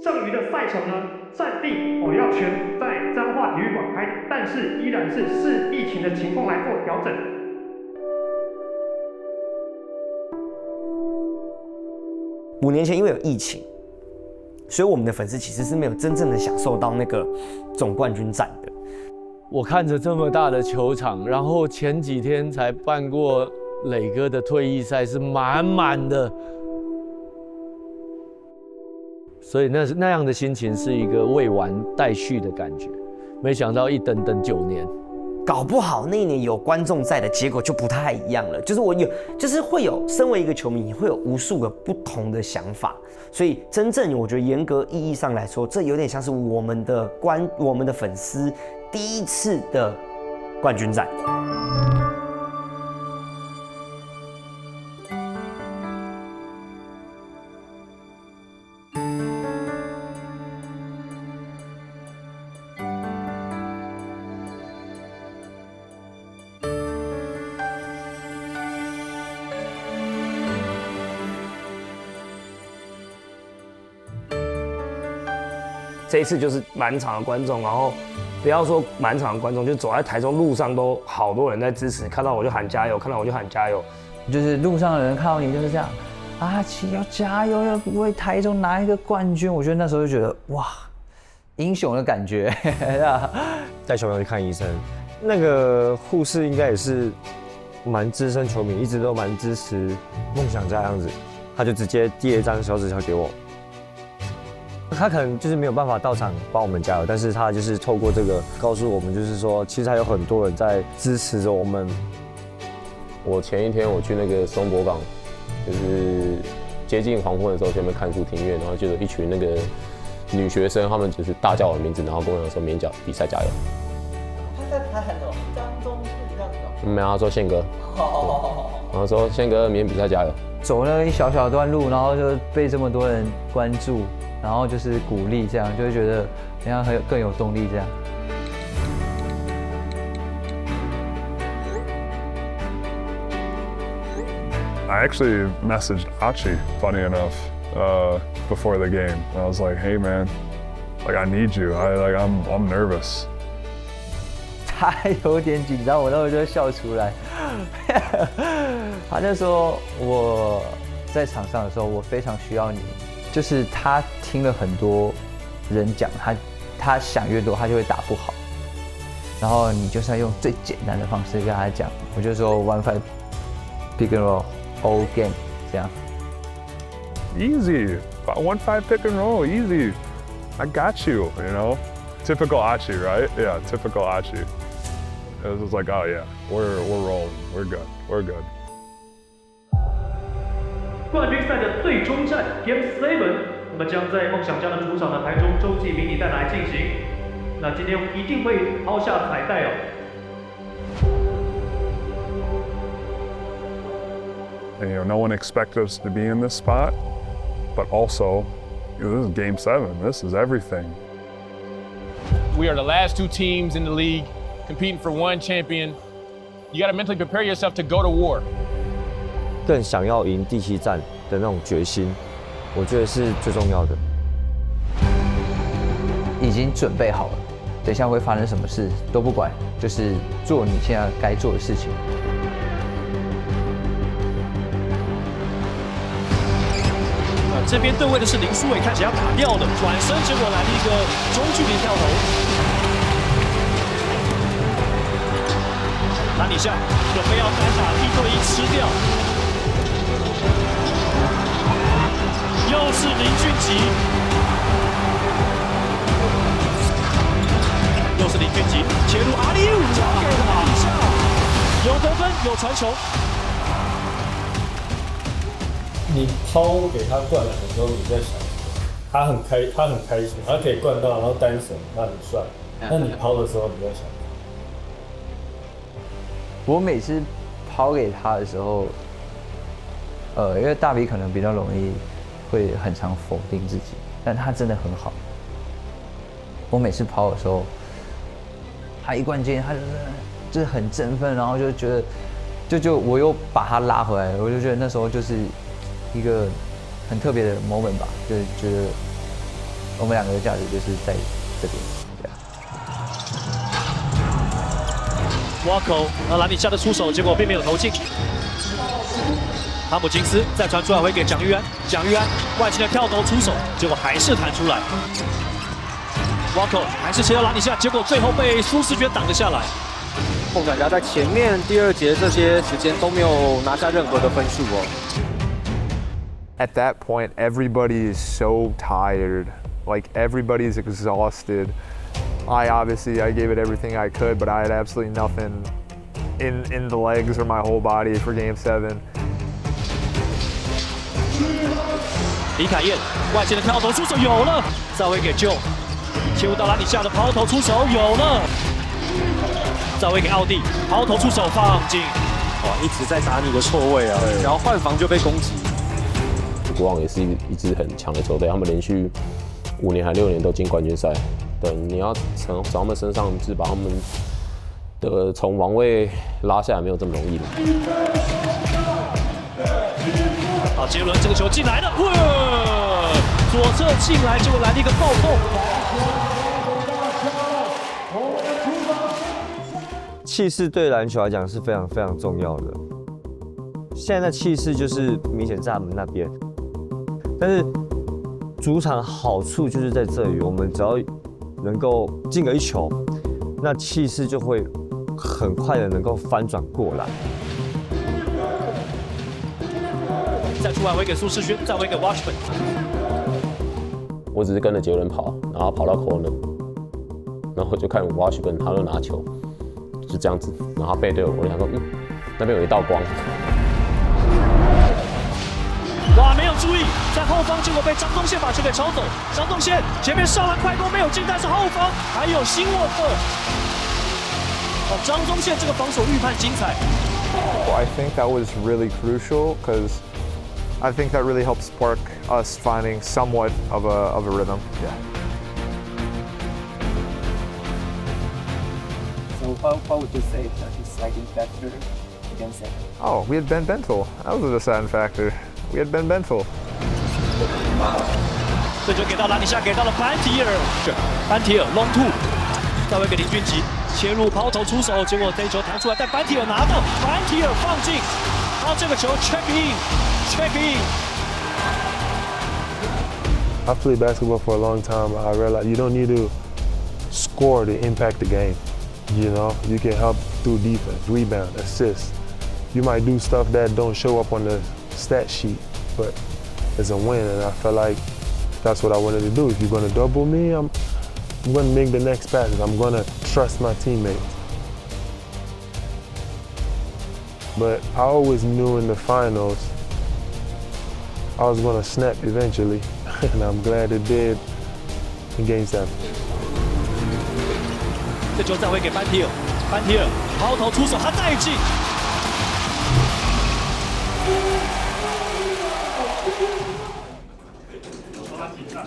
剩余的赛程呢，暂定要全在彰化体育馆开，但是依然是视疫情的情况来做调整。5年前因为有疫情，所以我们的粉丝其实是没有真正的享受到那个总冠军战的。我看着这么大的球场，然后前几天才办过磊哥的退役赛，是满满的。所以那样的心情是一个未完待续的感觉，没想到一等9年，搞不好那一年有观众在的结果就不太一样了。就是会有，身为一个球迷，你会有无数个不同的想法。所以真正我觉得严格意义上来说，这有点像是我们的粉丝第一次的冠军战。这一次就是满场的观众，然后不要说满场的观众，就走在台中路上都好多人在支持，看到我就喊加油，看到我就喊加油。就是路上的人看到你就是这样，阿奇要加油，要为台中拿一个冠军。我觉得那时候就觉得哇，英雄的感觉。带小朋友去看医生，那个护士应该也是蛮资深球迷，一直都蛮支持梦想家样子，他就直接递了一张小纸条给我。他可能就是没有办法到场帮我们加油，但是他就是透过这个告诉我们，就是说其实还有很多人在支持着我们。我前一天我去那个松柏港，就是接近黄昏的时候，去那边看书听音乐，然后就有一群那个女学生，她们就是大叫我的名字，然后跟我讲说免脚比赛加油。他喊什么？张忠志这样子哦。没有，他说宪哥。然后说宪哥明天比赛加油。走那一小小段路，然后就被这么多人关注，然后就是鼓励，这样就会觉得好像更有动力这样。I actually messaged Achi, funny enough, before the game. I was like, "Hey man, like I need you. I'm nervous." 他有点紧张，我那时候就笑出来。他就说我在场上的时候，我非常需要你。就是他听了很多人讲，他想越多，他就会打不好。然后你就是要用最简单的方式跟他讲，我就说 1-5 pick and roll all game 这样。Easy, 1-5 pick and roll, easy. I got you, you know. Typical Achi, right? Yeah, typical Achi. It was like, oh yeah, we're rolling, we're good, we're good. 冠军赛的最终战 Game 7，那么将在梦想家的主场的台中洲际迷你蛋来进行。那今天一定会抛下彩带哦。And, you know, no one expected us to be in this spot, but also, you know, this is Game 7. This is everything. We are the last two teams in the league competing for one champion. You got to mentally prepare yourself to go to war. 更想要赢第7战的那种决心，我觉得是最重要的。已经准备好了，等一下会发生什么事都不管，就是做你现在该做的事情。这边对位的是林书伟，看起来要打掉的，转身结果来了一个中距离跳投。篮底下准备要单打1对1吃掉，又是林俊杰，又是林俊杰切入阿里乌，交给篮底下，有得分有传球。你抛给他灌篮的时候，你在想，他很开心，他可以灌到，然后单手，他很帅。那你抛的时候，你在想？我每次抛给他的时候，因为大比可能比较容易会很常否定自己，但他真的很好。我每次抛的时候，他一灌进，他就是很振奋，然后就觉得，就我又把他拉回来，我就觉得那时候就是一个很特别的 moment 吧，就是觉得我们两个的价值就是在这边。沃口，篮底下的出手，结果并没有投进。汤姆金斯再传出来回给蒋玉安，蒋玉安外线的跳投出手，结果还是弹出来。沃口还是切到篮底下，结果最后被苏世娟挡了下来。梦想家在前面第2节这些时间都没有拿下任何的分数哦。At that point, everybody is so tired. Like everybody's exhausted. I gave it everything I could, but I had absolutely nothing in the legs or my whole body for Game 7. 李凯燕外线的跳投出手有了，再回给 Joe， 切入到篮底下的抛投出手有了，再回给奥蒂，抛投出手放进。哇，一直在打你的错位啊，然后换防就被攻击。国王也是一支很强的球队，他们连续5年还6年都进冠军赛。对，你要从他们身上是把他们的从王位拉下来，没有这么容易的。好，杰伦这个球进来了，哇！左侧进来，结果来了一个暴扣。气势对篮球来讲是非常非常重要的。现在的气势就是明显在他们那边，但是主场好处就是在这里，我们只要能够进个一球，那气势就会很快的能够翻转过来。再出来回给苏世轩，再回给 Watchman。我只是跟着杰伦跑，然后跑到 corner， 然后就看 Watchman 他就拿球，就这样子，然后他背对我，我想说，那边有一道光。哇，没有注意，在后方，结果被张宗宪把球给抄走。张宗宪前面上篮快攻没有进，但是后方还有辛沃特。张宗宪这个防守预判精彩。Well, I think that was really crucial because I think that really helped spark us finding somewhat of a rhythm. Yeah. So what would you say is the deciding factor against it? Oh, we had Ben Bentel. That was a deciding factor. We had Ben Bentel. 这球给到篮底下，给到了班提尔，班提尔 long two， 再回给林俊杰，切入抛投出手，结果这球弹出来，但班提尔拿到，班提尔放进，他这个球 check in。I played basketball for a long time. I realized you don't need to score to impact the game. You know, you can help through defense, rebound, assist. You might do stuff that don't show up on the stat sheet, but it's a win, and I felt like that's what I wanted to do. If you're going to double me, I'm going to make the next passes. I'm going to trust my teammates. But I always knew in the finals I was going to snap eventually, and I'm glad it did in Game 7. 这球再回给班提尔，班提尔抛投出手，他再进。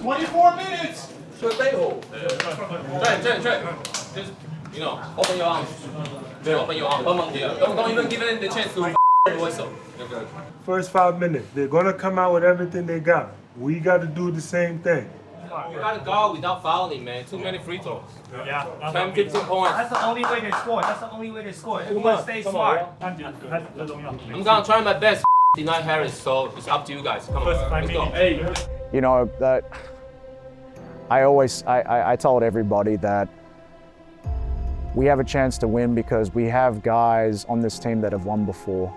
24 minutes. Trey. Just, open your arms. Open your arms. Don't even give them the chance to whistle. First 5 minutes, they're going to come out with everything they got. We got to do the same thing. We gotta guard without fouling, man. Too many free throws. Yeah. 10, 15 points. That's the only way they score. That's the only way they score. Everyone stay smart. I'm gonna try my best to deny Harris, so it's up to you guys. Come on, let's go. You know, that I told everybody that we have a chance to win because we have guys on this team that have won before,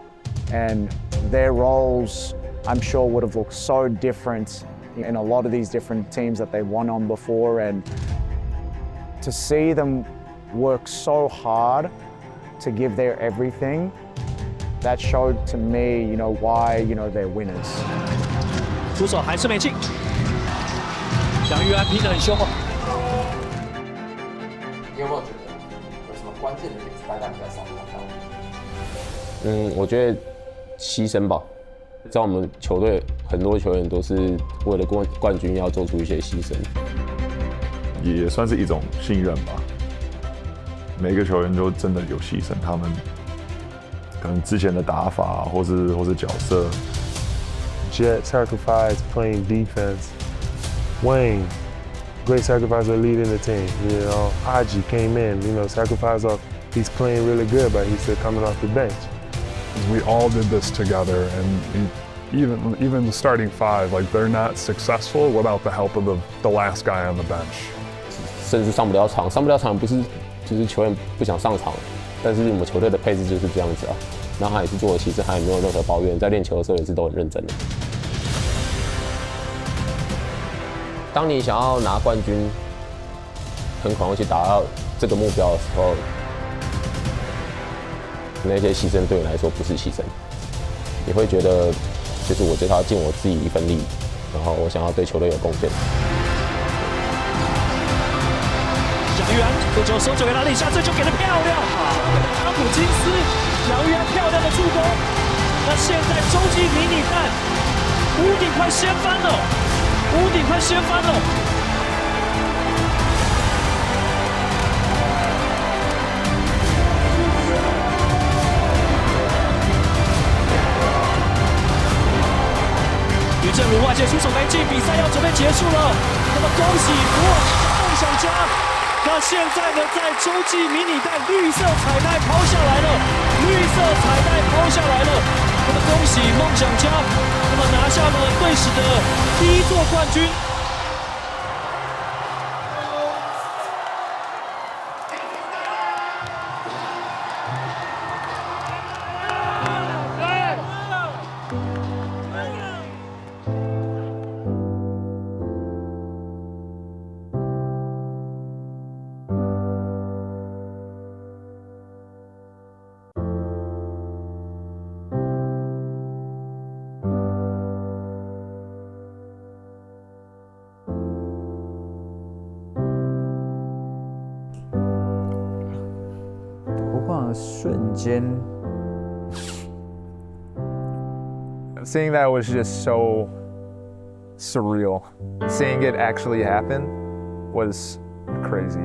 and their roles, I'm sure, would have looked so different in a lot of these different teams that they won on before, and to see them work so hard to give their everything, that showed to me, why, they're winners. 出手还是没进，蒋玉安拼得很凶哦。你有没有觉得有什么关键的点是大家比较少看到？我觉得牺牲吧。在我们球队，很多球员都是为了冠军要做出一些牺牲，也算是一种信任吧。每个球员都真的有牺牲，他们可能之前的打法或是角色。Jet sacrifice playing defense. Wayne, great sacrifice of leading the team. Haji came in, sacrifice of he's playing really good, but he's still coming off the bench. We all did this together, and even the starting five, like they're not successful without the help of the last guy on the bench. 甚至上不了场不是就是球员不想上场，但是我们球队的配置就是这样子啊。然后他也是做了牺牲，他也没有任何抱怨，在练球的时候也是都很认真的。当你想要拿冠军，很可能去达到这个目标的时候，那些牺牲对你来说不是牺牲，你会觉得就是我就是要尽我自己一份力，然后我想要对球队有贡献。蒋玉安这球手球给篮底下，这球给得漂亮啊！阿普金斯，蒋玉安漂亮的助攻。那现在洲际迷你蛋，屋顶快掀翻了，屋顶快掀翻了。于正如外界出手没进，比赛要准备结束了。那么恭喜梦想家那现在呢，在洲际迷你蛋绿色彩带抛下来了，绿色彩带抛下来了。那么恭喜梦想家，那么拿下了队史的第一座冠军。瞬间 Seeing that was just so surreal. Seeing it actually happen was crazy.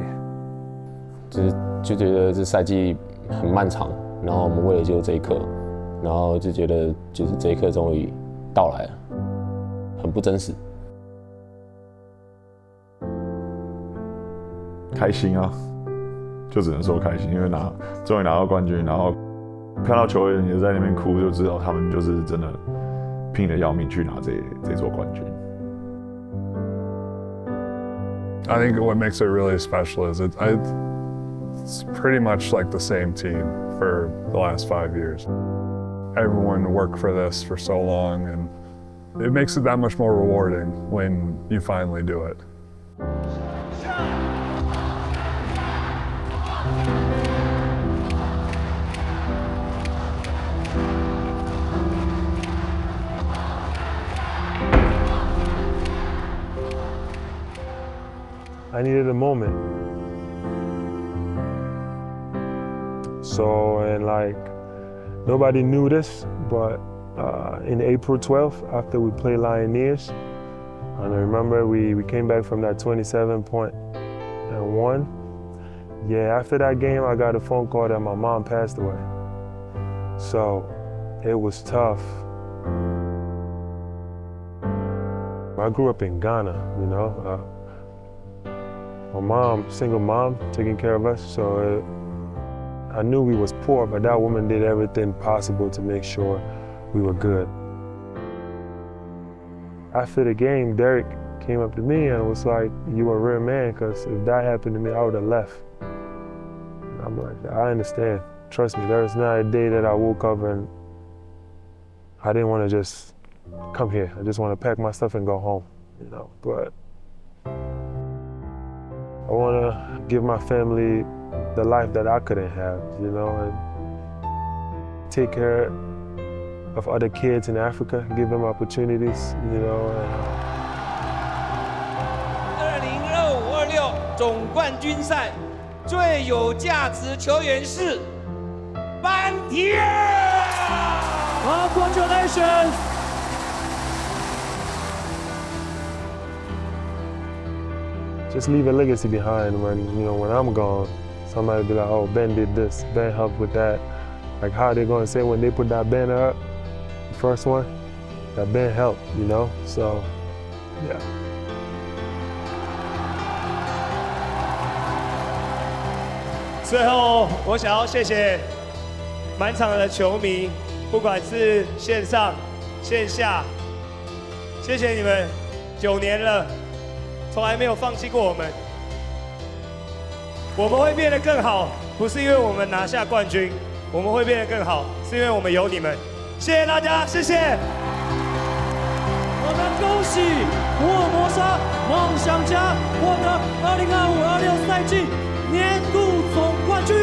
就觉得这赛季很漫长，然后我们为了就这一刻，然后就觉得就是这一刻终于到来了，很不真实。开心啊！就只能说开心，因为终于拿到冠军，然后看到球员也在那边哭，就知道他们就是真的拼得要命去拿这座冠军。I think what makes it really special is it's pretty much like the same team for the last 5 years. Everyone worked for this for so long, and it makes it that much more rewarding when you finally do it. I needed a moment. So, and like, nobody knew this, but in April 12th, after we played Lioneers, and I remember we came back from that 27 point and won. Yeah, after that game, I got a phone call that my mom passed away. So, it was tough. I grew up in Ghana, you know. My mom, single mom, taking care of us, so I knew we was poor, but that woman did everything possible to make sure we were good. After the game, Derek came up to me and was like, "You a real man, because if that happened to me, I would have left." And I'm like, I understand. Trust me, there is not a day that I woke up and I didn't want to just come here. I just want to pack my stuff and go home, you know, but I want to give my family the life that I couldn't have, you know, and take care of other kids in Africa, give them opportunities, you know. 2025-26总冠军赛最有价值球员是班提尔。Congratulations! Just leave a legacy behind when I'm gone. Somebody be like, "Oh, Ben did this, Ben helped with that." Like, how are they gonna say when they put that banner up, the first one, that Ben helped, you know? So, yeah. 最后，我想要谢谢满场的球迷，不管是线上、线下，谢谢你们，9年了，从来没有放弃过我们。我们会变得更好，不是因为我们拿下冠军，我们会变得更好，是因为我们有你们。谢谢大家，谢谢。我们恭喜福尔摩沙梦想家获得2025-26赛季年度总冠军。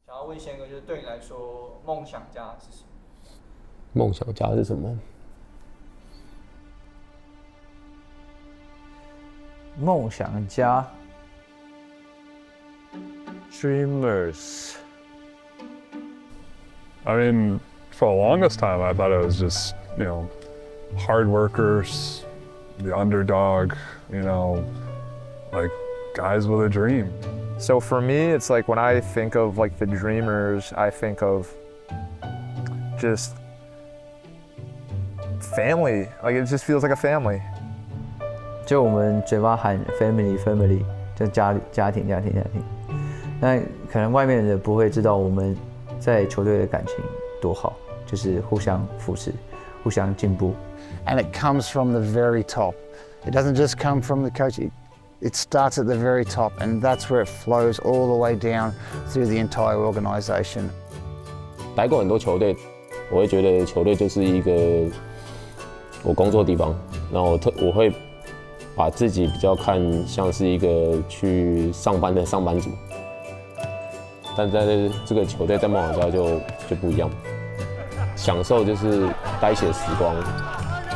想要问宪哥，就是对你来说，梦想家是什么？梦想家是什么？梦想家 Dreamers. I mean, for the longest time, I thought it was just, you know, hard workers, the underdog, you know, like guys with a dream. So for me, it's like when I think of like the dreamers, I think of just family. Like it just feels like a family. 就我们嘴巴喊 family family， 就家庭。那可能外面的人不会知道我们在球队的感情多好，就是互相扶持，互相进步。And it comes from the very top. It doesn't just come from the coach. It starts at the very top, and that's where it flows all the way down through the entire organization. 待过很多球队，我会觉得球队就是一个我工作的地方，然后我会把自己比较看像是一个去上班的上班族，但在这个球队在梦想家就不一样，享受就是在一起的时光，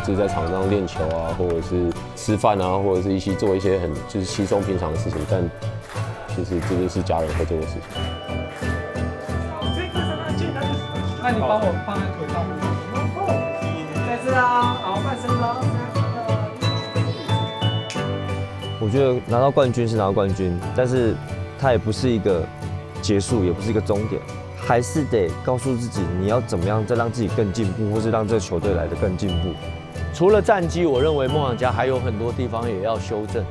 就是在场上练球啊，或者是吃饭啊，或者是一起做一些很就是稀松平常的事情，但就是这就是家人会做的事情。那你帮我放在腿上。再次啊，好，半身高。我觉得拿到冠军是拿到冠军，但是它也不是一个结束，也不是一个终点，还是得告诉自己你要怎么样再让自己更进步，或是让这个球队来得更进步。除了战绩，我认为梦想家还有很多地方也要修正，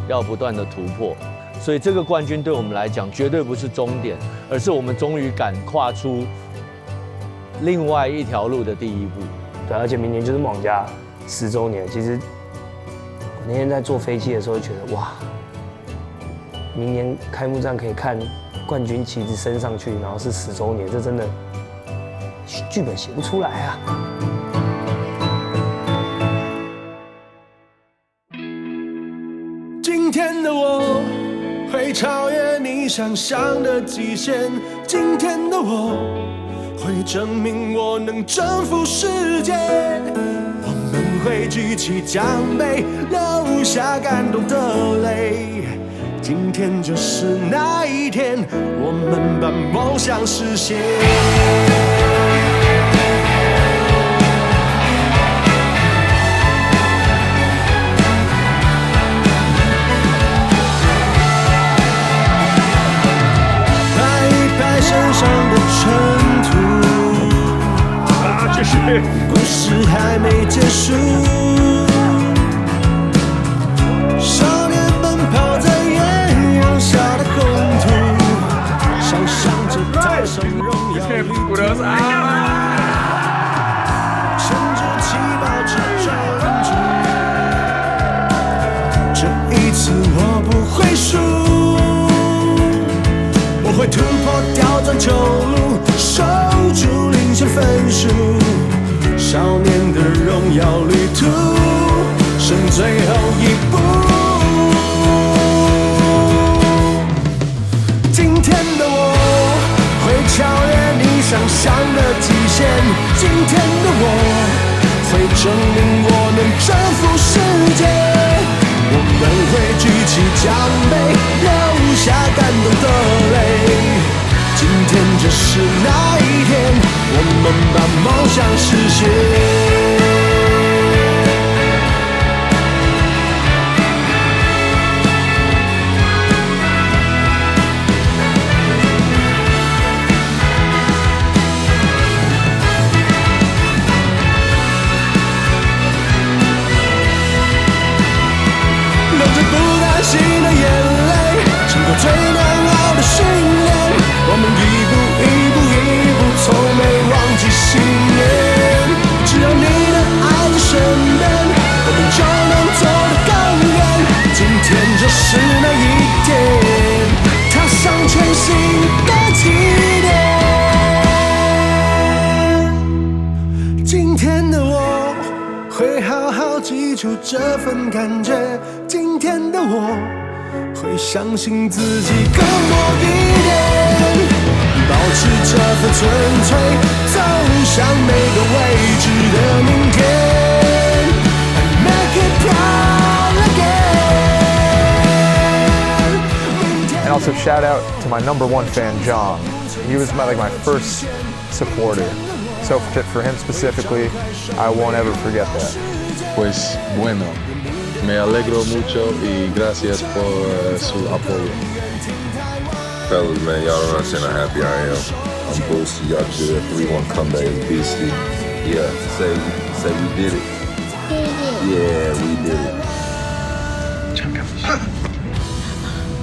要不断的突破。所以这个冠军对我们来讲绝对不是终点，而是我们终于敢跨出另外一条路的第一步。对，而且明年就是梦想家10周年。其实我那天在坐飞机的时候，觉得哇，明年开幕战可以看冠军旗子升上去，然后是10周年，这真的剧本写不出来啊。今天的我会超越你想象的极限，今天的我会证明我能征服世界。我们会举起奖杯，流下感动的泪。今天就是那一天，我们把梦想实现。身上的尘土，故事还没结束。少年奔跑在艳阳下的红土，想象着踏上荣耀旅途。趁着起跑去专注，这一次我不会输。我会突破挑战球路，守住领先分数。少年的荣耀旅途，剩最后一步。今天的我会超越你想象的极限，今天的我会证明我能征服世界。我们会举起奖杯，流下感动的泪。今天就是那一天，我们把梦想实现。不担心的眼泪，撑过最难熬的训练。我们一步，从没忘记信念。只要你的爱在身边，我们就能走得更远。今天就是那一天，踏上全新的起点。今天的我会好好记住这份感觉，今天的我会相信自己更多一点，保持这份纯粹，走向每个未知的明天。Make it proud again. And also shout out to my #1 fan, John. He was my first supporter. So for him specifically, I won't ever forget that. Pues bueno, me alegro mucho y gracias por su apoyo. Fellas, man, y'all don't understand how happy I am. I'm boosted. Y'all did a 3-1 comeback is beastly. Yeah, say we did it. Yeah, we did it.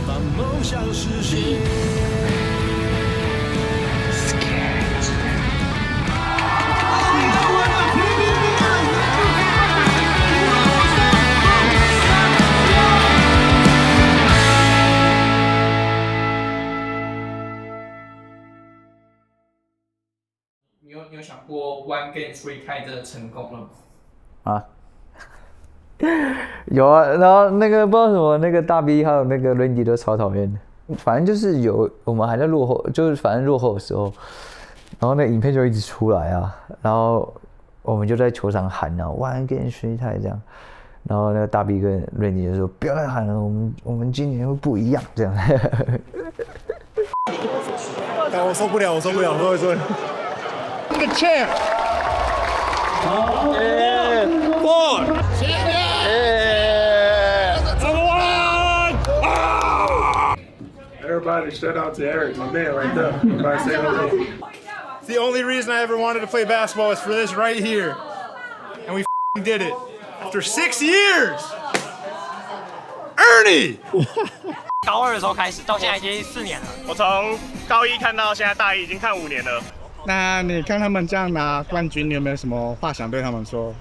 把梦想实现。你有想过 One Game Three 开真的成功了吗？啊，有啊，然后那个不知道什么，那个大 B 还有那个 Randy 都超讨厌的。反正就是我们还在落后，就是反正落后的时候，然后那影片就一直出来啊，然后我们就在球场喊啊 One Game Three 这样，然后那个大 B 跟 Randy 就说不要再喊了，我们今年会不一样这样。我受不了，sorry。The champ. Four. Everybody, shout out to Eric, my man right there. Everybody say hello. The only reason I ever wanted to play basketball is for this right here. And we did it. After 6 years! Ernie! 高2的时候开始，到现在已经4年了。我从高1看到现在大1，已经看5年了。那你看他们这样拿冠军，你有没有什么话想对他们说？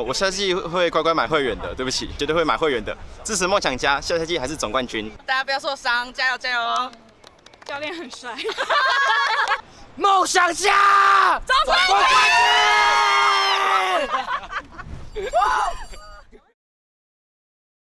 我下季会乖乖买会员的，对不起，绝对会买会员的，支持梦想家，下赛季还是总冠军。大家不要受伤，加油加油哦！教练很帅。梦想家，总冠军！